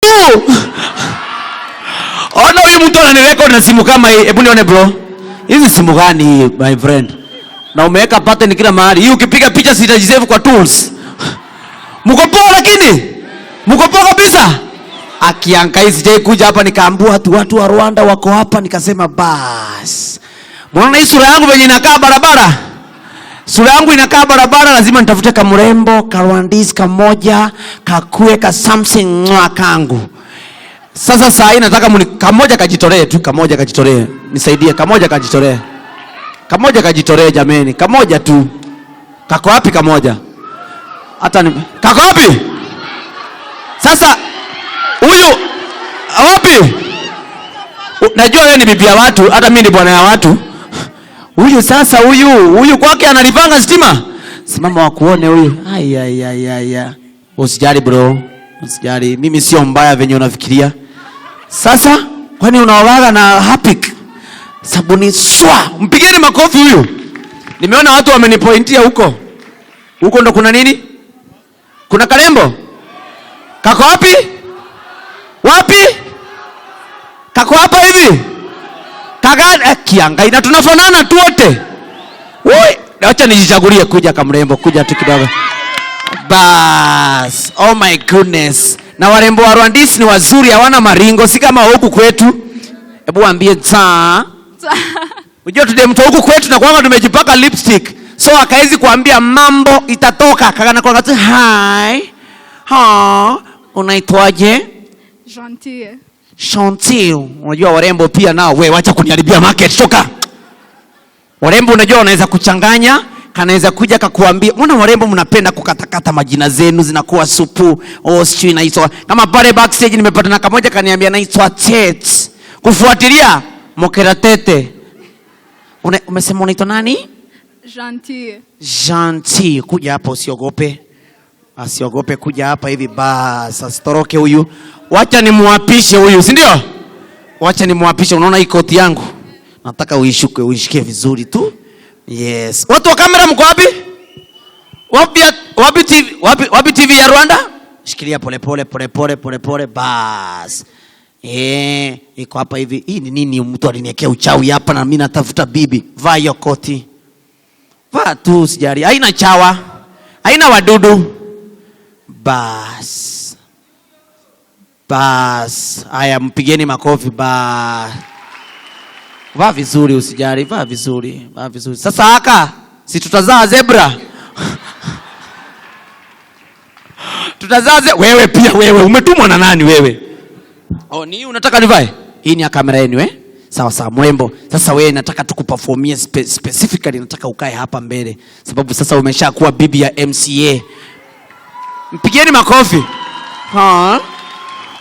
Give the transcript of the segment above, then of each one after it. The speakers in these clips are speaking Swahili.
tu. Ona huyu mtu ananirecord na simu kama hii. Hebu nione bro. Hizi simu gani my friend? Na umeweka pattern kila mahali. Hii ukipiga picha sitajisave kwa tools. Mko poa lakini? Mko poa kabisa? Akiangai sijai kuja hapa nikaambua watu wa Rwanda wako hapa nikasema bas. Mbona hii sura yangu venye inakaa barabara? Sura yangu inakaa barabara, lazima nitafute kamrembo, Rwandese kamoja, kakue ka something mwa kangu. Sasa saa hii nataka kamoja kajitolee tu, kamoja kajitolee. Nisaidie, kamoja kajitolee. Kamoja kajitolee jameni, kamoja tu. Kako wapi kamoja? Hata ni kako wapi? Sasa huyu wapi? Najua wewe ni bibi ya watu, hata mimi ni bwana ya watu. Huyu sasa huyu kwake analipanga stima. Simama wakuone huyu. Ai. Usijali bro. Usijali. Mimi sio mbaya venye unafikiria. Sasa kwani unaogaga na Hapik? Sabuni swa. Mpigeni makofi huyu. Nimeona watu wamenipointia huko. Huko ndo kuna nini? Kuna karembo? Kako wapi? Wapi? Kako hapa hivi? Kaga kiangai na tunafanana tu wote. Woi, acha nijichagulie kuja kamrembo, kuja tu kidogo. Bas. Oh my goodness. Na warembo wa Rwandese ni wazuri, hawana maringo, si kama huku kwetu. Hebu waambie ta. Unajua tudemto huku kwetu na kwamba tumejipaka lipstick. So akaezi kuambia mambo itatoka. Kagana kwa ngatu hi. Ha, unaitwaje? Gentil. Gentil. Unajua warembo pia nao, wewe acha kuniharibia market, toka. Warembo unajua wanaweza kuchanganya, kanaweza kuja kakuambia, mbona warembo mnapenda kukatakata majina zenu zinakuwa supu, sijui naitwa. Kama pale backstage nimepata na kamoja kaniambia naitwa Tet. Kufuatilia Mokera Tete. Umesema unaitwa nani? Gentil. Gentil. Kuja hapa usiogope. Asiogope kuja hapa hivi basi asitoroke huyu. Wacha nimuapishe huyu, si ndio? Wacha nimuapishe. Unaona hii koti yangu? Nataka uishuke, uishikie vizuri tu. Yes. Watu wa kamera mko wapi? Wapi TV ya Rwanda? Shikilia pole bas. Iko hapa hivi. Hii ni nini mtu aliniwekea uchawi hapa na mimi natafuta bibi. Vaa hiyo koti. Vaa tu sijari. Haina chawa. Haina wadudu. Bas. Haya mpigeni makofi bas. Vaa vizuri usijari, vaa vizuri. Sasa haka, si tutazaa zebra. Tutazaa wewe pia wewe, umetumwa na nani wewe? Oh, ni unataka nivae? Hii ni ya kamera yenu Sawa mrembo. Sasa wewe nataka tukuperformie specifically, nataka ukae hapa mbele. Sababu sasa umeshakuwa bibi ya MCA. Mpigeni makofi.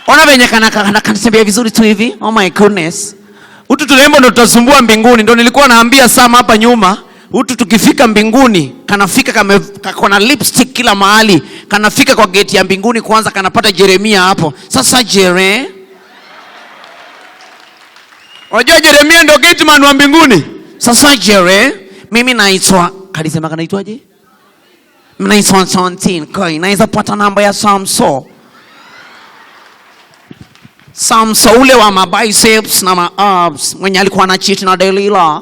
Ona venye kanatembea vizuri tu hivi. Oh my goodness. Utu tulembo ndo tutasumbua mbinguni. Ndo nilikuwa naambia Sama hapa nyuma. Utu tukifika mbinguni, kanafika kakona lipstick kila mahali. Kanafika kwa gate ya mbinguni kwanza kanapata Jeremia hapo. Sasa unajua Jeremia ndo gate man wa mbinguni. Sasa mimi naitwa, kalisema kanaitwaje? Mnaitwa 17. Koi, naweza pata namba ya Samso ule wa mabiceps na maabs, mwenye alikuwa na cheat na Delila.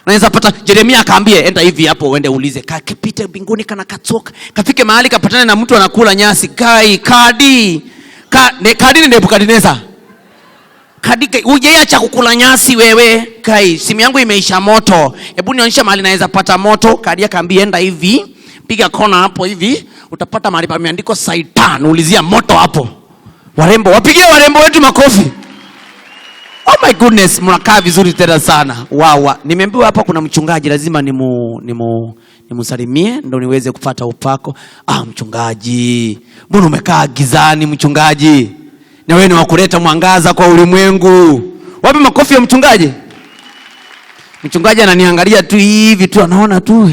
Naweza pata. Jeremia akaambie enda hivi hapo uende uulize. Kakipite mbinguni kana katoka. Kafike mahali kapatane na mtu anakula nyasi. Kadi ni Nebukadneza. Kadi hujacha kukula nyasi wewe. Simu yangu imeisha moto. Hebu nionyesha mahali naweza pata moto. Kadi akaambie enda hivi. Piga kona hapo hivi. Utapata mahali pameandikwa Saitan. Ulizia moto hapo. Warembo, wapigie warembo wetu makofi. Oh my goodness, mnakaa vizuri tena sana. Wow. Nimeambiwa hapa kuna mchungaji, lazima nimusalimie ndio niweze kupata upako. Mchungaji. Mbona umekaa gizani mchungaji? Na wewe ni wa kuleta mwangaza kwa ulimwengu. Wapi makofi ya mchungaji? Mchungaji ananiangalia tu hivi tu, anaona tu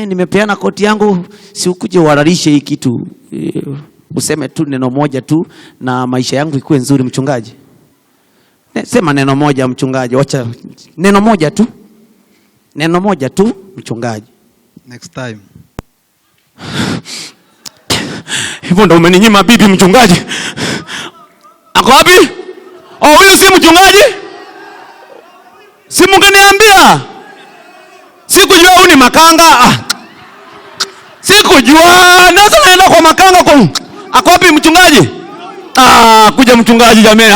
nimepeana koti yangu, si ukuje uharalishe hii kitu. Useme tu neno moja tu na maisha yangu ikuwe nzuri mchungaji. Sema neno moja mchungaji. Wacha neno moja tu. Neno moja tu mchungaji. Next time. Hivyo ndio umeninyima bibi mchungaji. Ako wapi? Oh, huyo si mchungaji? Si mngeniambia. Sikujua huyu ni makanga. Sikujua. Nasa naenda kwa makanga kwa. Ako wapi mchungaji? Kuja mchungaji jamani.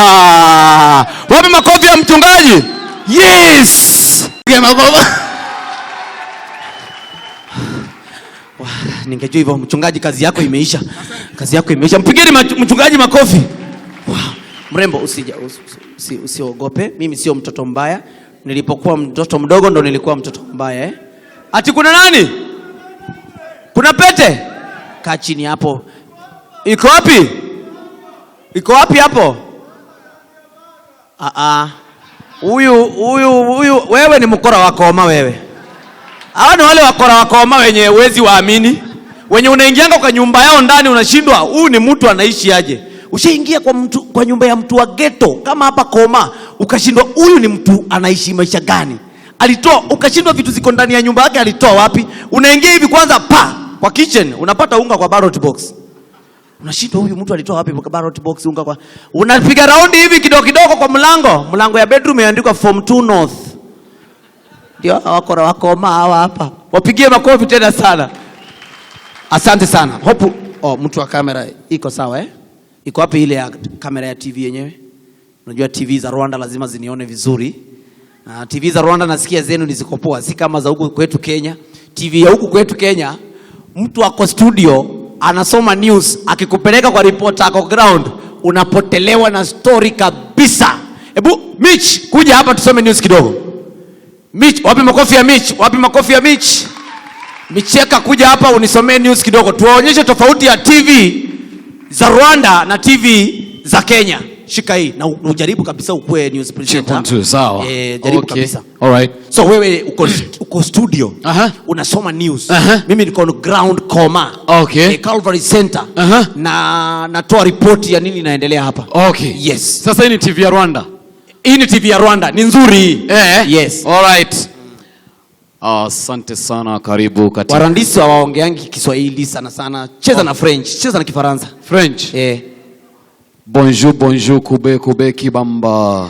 Wapi makofi ya mchungaji? Yes. Ningejua hivyo mchungaji, kazi yako imeisha. Kazi yako imeisha. Mpigeni mchungaji makofi. Mrembo, usiogope. Mimi sio mtoto mbaya. Nilipokuwa mtoto mdogo ndo nilikuwa mtoto mbaya Ati kuna nani? Kuna pete? Kaa chini hapo. Iko wapi? Iko wapi hapo? Huyu wewe ni mkora wa koma wewe. Hawa ni wale wakora wa koma wenye uwezi waamini. Wenye unaingianga kwa nyumba yao ndani unashindwa huyu ni mtu anaishi aje. Ushaingia kwa nyumba ya mtu wa ghetto kama hapa Koma, ukashindwa huyu ni mtu anaishi maisha gani? Alitoa, ukashindwa vitu ziko ndani ya nyumba yake alitoa wapi? Unaingia hivi kwanza kwa kitchen, unapata unga kwa ballot box. Unashindwa huyu mtu alitoa wapi kwa ballot box unga kwa. Unapiga raundi hivi kidogo kwa mlango ya bedroom imeandikwa form 2 north. Ndio wakora wa Koma hawa hapa. Wapigie makofi tena sana. Asante sana. Hope mtu wa kamera iko sawa Iko wapi ile ya kamera ya TV yenyewe? Unajua TV za Rwanda lazima zinione vizuri. TV za Rwanda nasikia zenu ni zikopoa, si kama za huku kwetu Kenya. TV ya huku kwetu Kenya, mtu wako studio anasoma news, akikupeleka kwa reporter ako ground, unapotelewa na story kabisa. Hebu Mitch, kuja hapa tusome news kidogo. Mitch, wapi makofi ya Mitch? Wapi makofi ya Mitch? Micheka, kuja hapa unisomee news kidogo. Tuwaonyeshe tofauti ya TV za Rwanda na TV za Kenya. Shika hii na ujaribu kabisa ukue news presenter. Sawa. Jaribu kabisa. All right. So wewe uko studio, unasoma news. Mimi niko on ground Koma. Okay. Calvary Center. Na natoa report ya nini inaendelea hapa. Okay. Yes. Sasa hii ni TV ya Rwanda. Hii ni TV ya Rwanda. Ni nzuri. Yes. All right. Asante sana, karibu katika. Warandisi waongeangi Kiswahili sana. Cheza na French, cheza na Kifaransa. French. Bonjour, kube kibamba.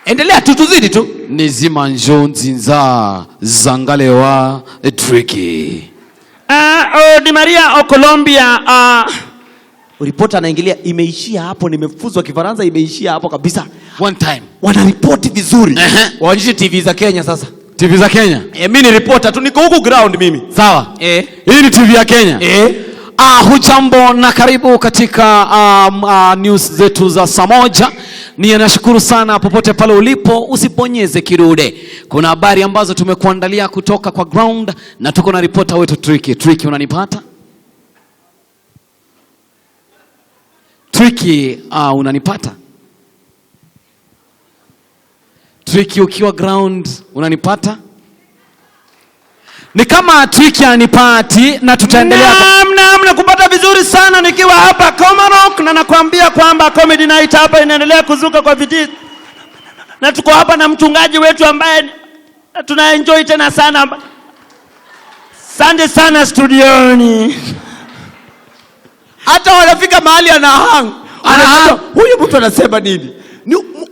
Endelea tuzidi tu. Nizima njo nzinza zangalewa tricky. Di Maria o Colombia. Reporter anaingilia, imeishia hapo, nimefuzwa Kifaransa, imeishia hapo kabisa. One time. Wana report vizuri. Waonyeshe TV za Kenya sasa. TV za Kenya? Mimi ni reporter tu, niko huku ground mimi. Sawa. Hii ni TV ya Kenya? Hujambo na karibu katika news zetu za saa moja. Ninashukuru sana popote pale ulipo, usiponyeze kirude. Kuna habari ambazo tumekuandalia kutoka kwa ground na tuko na reporter wetu Tricky. Tricky, unanipata? Tricky, unanipata? Tricky ukiwa ground, unanipata? Ni kama Tricky anipati na tutaendelea. Naam, kupata vizuri sana nikiwa hapa Komarok, na nakwambia kwamba comedy night hapa inaendelea kuzuka kwa bidii. Na tuko hapa na mchungaji wetu ambaye tunaenjoy tena sana. Asante sana studioni. Hata wanafika mahali anahang. Huyu mtu anasema nini?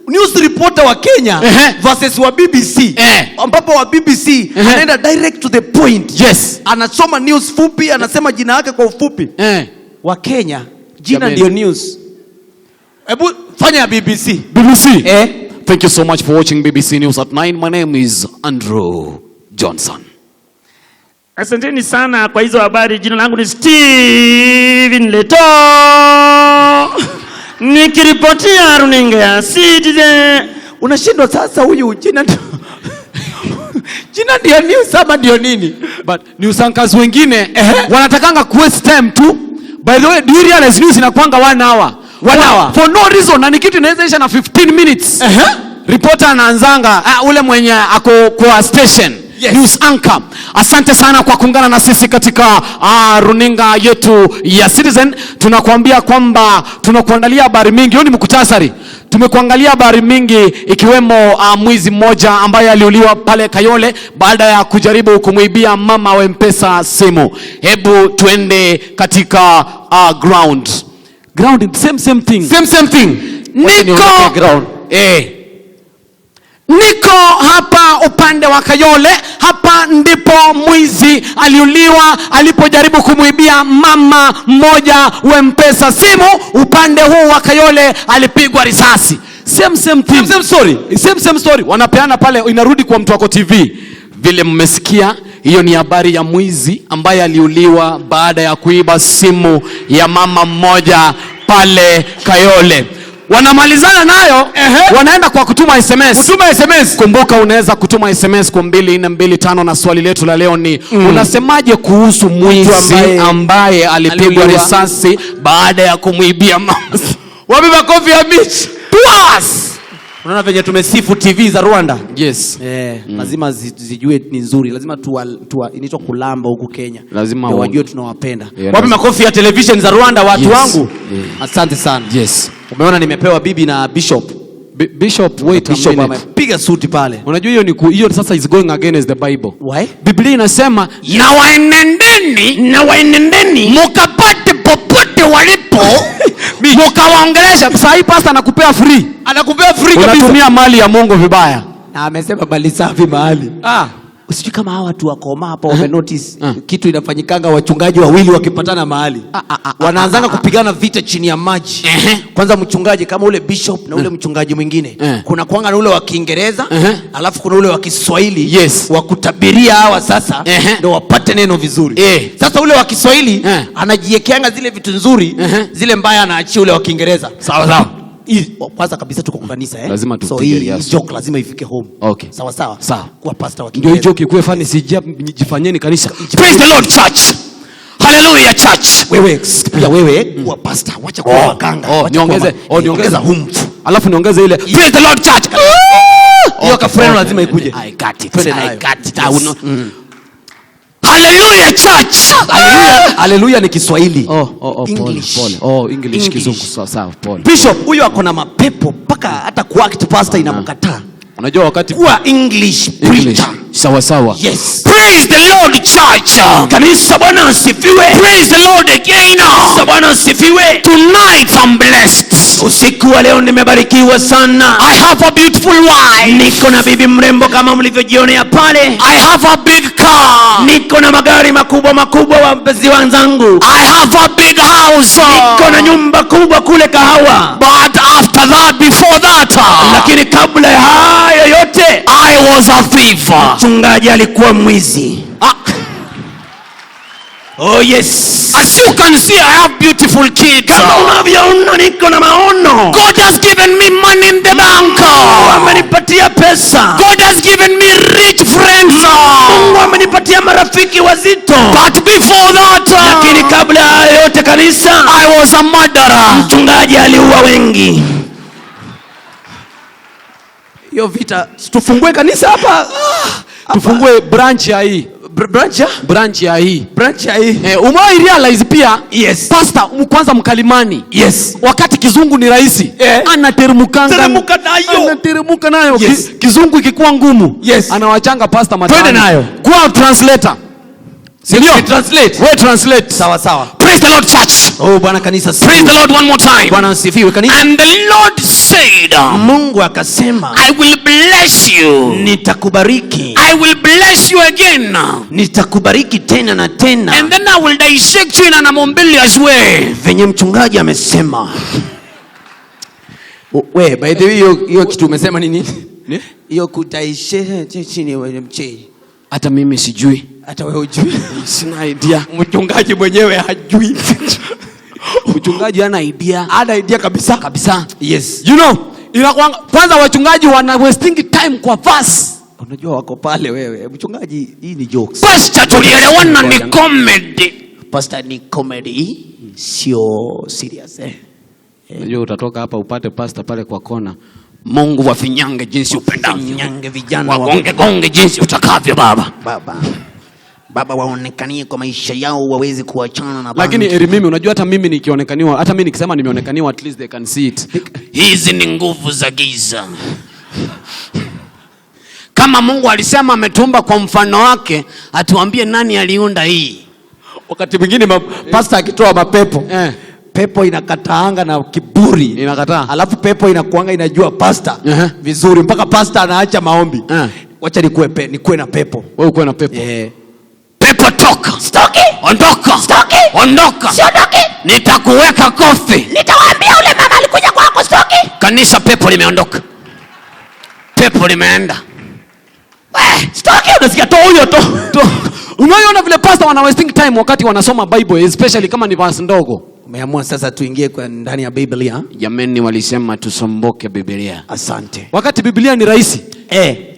News reporter wa Kenya versus wa BBC. Ambapo wa BBC anaenda direct to the point. Yes. Anasoma news fupi, anasema jina yake kwa ufupi. Wa Kenya jina ndio news. Hebu fanya ya BBC. BBC. Thank you so much for watching BBC News at 9. My name is Andrew Johnson. Asanteni sana kwa hizo habari. Jina langu ni Steven Leto. Nikiripotia runinga ya Citizen. Unashindwa sasa huyu jina ndio news ama ndio nini? But news anchors wengine wanatakanga waste time tu. By the way, do you realize news inakuanga 1 hour? 1 hour. For no reason, na ni kitu inaweza isha na 15 minutes. Reporter anaanzanga ule mwenye ako kwa station. Yes. News anchor. Asante sana kwa kuungana na sisi katika runinga yetu ya Citizen. Tunakuambia kwamba tunakuandalia habari mingi. Hiyo ni mkutasari. tumekuangalia habari mingi ikiwemo mwizi mmoja ambaye aliuliwa pale Kayole baada ya kujaribu kumuibia mama wa M-Pesa simu. Hebu tuende katika ground. Ground same thing. Same thing. Niko hapa upande wa Kayole. Hapa ndipo mwizi aliuliwa alipojaribu kumuibia mama mmoja wa M-Pesa simu. Upande huu wa Kayole alipigwa risasi. Same thing. Same story. Wanapeana pale, inarudi kwa Mtwako TV. Vile mmesikia, hiyo ni habari ya mwizi ambaye aliuliwa baada ya kuiba simu ya mama mmoja pale Kayole. Wanamalizana nayo, wanaenda kwa kutuma SMS. Kumbuka unaweza kutuma SMS kwa 2425 na swali letu la leo ni unasemaje kuhusu mwizi ambaye alipigwa risasi baada ya kumuibia mama? Wapi makofi ya bitch? Tuas! Unaona venye tumesifu TV za Rwanda? Yes. Lazima zijue ni nzuri. Lazima inaitwa kulamba huku Kenya. Lazima wajue tunawapenda. Wapi makofi ya television za Rwanda watu wangu? Asante sana. Yes. Umeona nimepewa bibi na Bishop. Bishop, wait a minute. Amepiga suti pale. Unajua hiyo sasa is going against the Bible. Why? Biblia inasema na waenendeni mukapate popote walipo mukawaongelesha. Sasa hii pastor anakupea free. Anakupea free kabisa. Unatumia mali ya Mungu vibaya. Na amesema bali safi mahali. Usijui kama hawa watu wakoma hapa wame notice kitu inafanyikanga wachungaji wawili wakipatana mahali. Wanaanzanga kupigana vita chini ya maji. Kwanza mchungaji kama ule Bishop na ule mchungaji mwingine. Kuna kuanga na ule wa Kiingereza, alafu kuna ule wa Kiswahili. Wa kutabiria hawa sasa ndio wapate neno vizuri. Sasa ule wa Kiswahili anajiekeanga zile vitu nzuri, zile mbaya anaachia ule wa Kiingereza. Sawa. Kwanza kabisa tuko kwa kanisa lazima tupige riaso. So joke lazima ifike home. Okay. Sawa. Kwa pastor wa Kiingereza. Ndio joke ikuwe fani sijifanyeni kanisa. Praise the Lord church. Hallelujah church. Wewe kwa pastor wacha kwa waganga. Niongeze hum. Alafu niongeze ile praise the Lord church. Hiyo kafreno lazima ikuje. I got it. Hallelujah church. Hallelujah ni Kiswahili. English. English kizungu sawa. Pole. Bishop huyo ako na mapepo mpaka hata kuact pastor inamkataa. Unajua wakati kuwa English preacher. Sawa. Yes. Praise the Lord church. Kanisa Bwana asifiwe. Praise the Lord again. Bwana asifiwe. Tonight I'm blessed. Usiku wa leo nimebarikiwa sana. I have a beautiful wife. Niko na bibi mrembo kama mlivyojionea pale. I have a big car. Niko na magari makubwa wapenzi wangu. I have a big house. Niko na nyumba kubwa kule Kahawa. But after that, before that, lakini kabla ya hayo yote, I was a thief. Mchungaji alikuwa mwizi. Oh yes. As you can see, I have beautiful kids. Kama unavyoona niko na maono. God has given me money in the bank. Amenipatia pesa. God has given me rich friends. Mungu amenipatia marafiki wazito. But before that, lakini kabla ya yote kanisa, I was a murderer. Mchungaji aliua wengi. Hiyo vita tufungue kanisa hapa. Tufungue branch ya hii. Branch ya hii. Umewahi realize pia pastor kwanza mkalimani. Wakati kizungu ni rahisi, anateremka nayo. Kizungu ikikuwa ngumu, anawachanga pastor matani. Twende nayo. Kwa translator. We translate. Sawa. Praise the Lord church. Bwana kanisa. Praise the Lord one more time. Bwana asifiwe kanisa. And the Lord said, Mungu akasema, I will bless you. Nitakubariki. I will bless you again. Nitakubariki tena na tena. And then I will dissect you in an ambiguous way. Venye mchungaji amesema. By the way hiyo kitu umesema nini? Hiyo kutaishe chini wewe mchei. Hata mimi sijui. Hata wewe hujui. Sina idea. Mchungaji mwenyewe hajui. Mchungaji hana idea. Hana idea kabisa. Yes. You know, kwanza wachungaji wana wasting time kwa verse. Unajua wako pale wewe. Mchungaji hii ni jokes. Pastor tulielewana ni comedy. Pastor ni comedy. Sio serious Unajua utatoka hapa upate pastor pale kwa kona. Mungu wafinyange jinsi upendavyo. Wafinyange vijana. Wagonge jinsi utakavyo baba. Baba waonekanie kwa maisha yao waweze kuachana na bangi. Lakini eri mimi unajua hata mimi nikionekaniwa, hata mimi nikisema nimeonekaniwa, at least they can see it. Hizi ni nguvu za giza. Kama Mungu alisema ametumba kwa mfano wake, atuambie nani aliunda hii. Wakati mwingine pastor akitoa mapepo, pepo inakataanga na kiburi. Inakataa. Alafu pepo inakuanga inajua pastor vizuri mpaka pastor anaacha maombi. Wacha nikuwe na pepo. Wewe uko na pepo. Pepo toka. Stoki. Ondoka. Stoki. Ondoka. Siondoki. Nitakuweka kofi. Nitawaambia ule mama alikuja kwako stoki. Kanisa pepo limeondoka. Pepo limeenda. Stoki unasikia to huyo to. Unaona vile pastor wana wasting time wakati wanasoma Bible, especially kama ni verse ndogo. Umeamua sasa tuingie kwa ndani ya Biblia. Jameni walisema tusomboke Biblia. Asante. Wakati Biblia ni rahisi.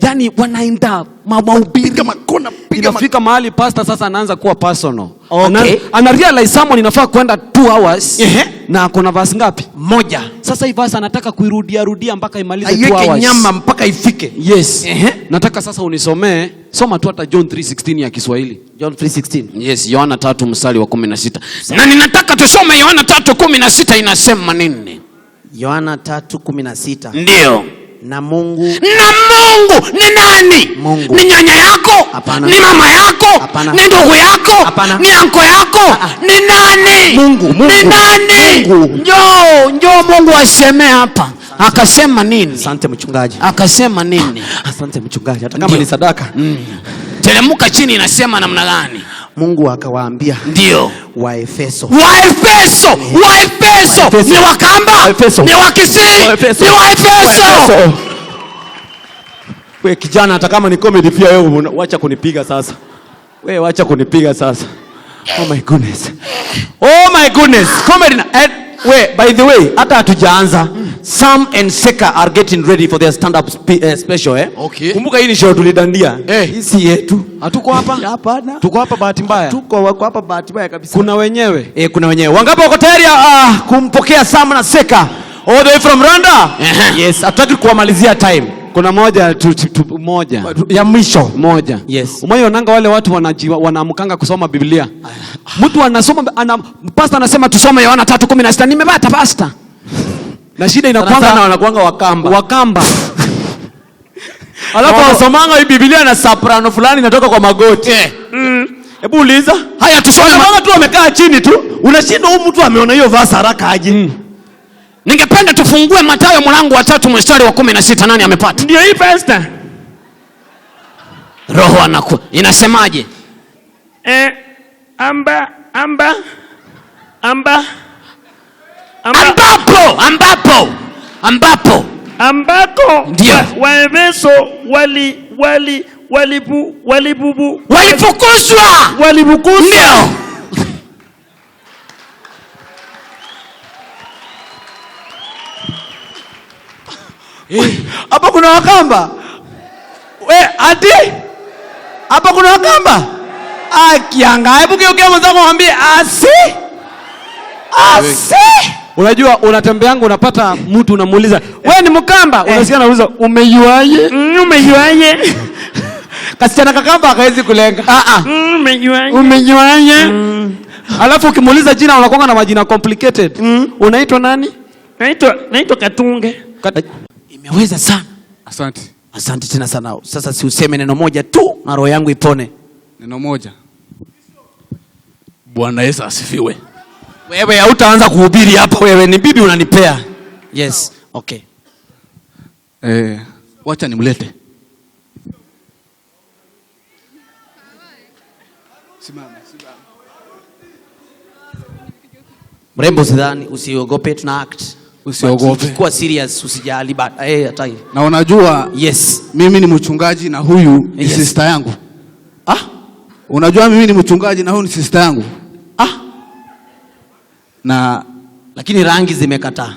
Yani wanaenda mahubiri kama kona inafika mahali pastor sasa anaanza kuwa personal. Okay. Ana realize someone inafaa kwenda 2 hours. Na kuna verse ngapi? Moja. Sasa hii verse anataka kuirudia mpaka imalize 2 hours. Aiweke nyama mpaka ifike. Yes. Nataka sasa unisomee, soma tu hata John 3:16 ya Kiswahili. John 3:16. Yes, Yohana 3:16. Na ninataka tusome Yohana 3:16 inasema nini? Yohana 3:16. Ndio. Na Mungu ni nani? Mungu. Ni nyanya yako? Apana. Ni mama yako? Apana. Ni ndugu yako? Apana. Ni anko yako? Ni nani? Mungu. Ni nani? Mungu. Njoo Mungu aseme hapa. Akasema nini? Asante mchungaji. Akasema nini? Asante mchungaji. Hata kama ni sadaka. Telemuka chini inasema namna gani? Mungu akawaambia. Ndio. Waefeso. Ni Wakamba? Ni Wakisii? Ni Waefeso. Wewe kijana, hata kama ni comedy pia wewe wacha kunipiga sasa. Wewe wacha kunipiga sasa. Oh my goodness. Comedy na by the way, hata hatujaanza. Sam and Seka are getting ready for their stand-up special, Okay. Kumbuka hii ni show tulidandia. Hii si yetu. Hatuko hapa? Hapana. Tuko hapa bahati mbaya. Tuko hapa bahati mbaya kabisa. Kuna wenyewe. Kuna wenyewe. Wangapi wako tayari kumpokea Sam na Seka all the way from Rwanda? Yes, hatutaki kuwamalizia time. Kuna moja moja ya mwisho moja. Yes. Umeonanga wale watu wanaamkanga kusoma Biblia. Mtu anasoma pastor anasema tusome Yohana 3:16. Nimepata pastor. Na shida inakuanga wanakuanga Wakamba. Alafu wasomanga hii Biblia na soprano fulani inatoka kwa magoti. Hebu uliza. Haya tusome. Mama tu amekaa chini tu. Unashinda huyu mtu ameona hiyo verse haraka aje. Ningependa tufungue Mathayo mlango wa 3 mstari wa 16. Nani amepata? Ndio hii pastor. Roho anaku. Inasemaje? Ambapo ndio Waefeso walifukuzwa. Ndio. Hapa kuna Wakamba. Hapa kuna Wakamba. Kianga, hebu kiongea mwanzo mwambie asi. Unajua unatembeanga unapata mtu unamuuliza, "Wewe ni Mkamba?" Unasikia anauliza, "Umejuaje?" Kasichana kakamba hakaezi kulenga. Umejuaje? Alafu ukimuuliza jina unakuanga na majina complicated. Unaitwa nani? Naitwa Katunge. Imeweza sana. Asante tena sana. Sasa si useme neno moja tu na roho yangu ipone. Neno moja. Bwana Yesu asifiwe. Wewe hautaanza kuhubiri hapa, wewe ni bibi unanipea. Yes, okay. Wacha nimlete. Simama. Mrembo sidhani, usiogope, tuna act. Usiogope. Kuwa serious, usijali hata hivi. Na unajua, yes, mimi ni mchungaji na huyu ni sister yangu. Unajua mimi ni mchungaji na huyu ni sister yangu. Na lakini rangi zimekataa.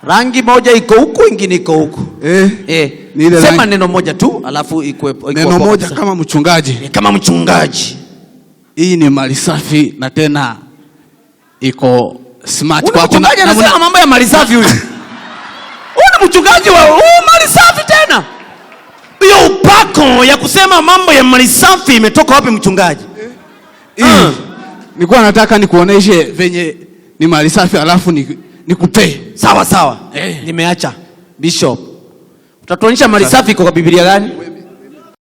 Rangi moja iko huko, ingine iko huko. Sema neno moja tu, alafu iko neno moja kama mchungaji. Kama mchungaji. Hii ni mali safi na tena iko smart kwa mchungaji anasema mambo ya mali safi huyu. Una mchungaji wa mali safi tena. Hiyo upako ya kusema mambo ya mali safi imetoka wapi mchungaji? Nilikuwa nataka nikuoneshe venye ni mali safi alafu nikupe. Sawa. Nimeacha. Bishop. Utatuonyesha mali safi kwa Biblia gani?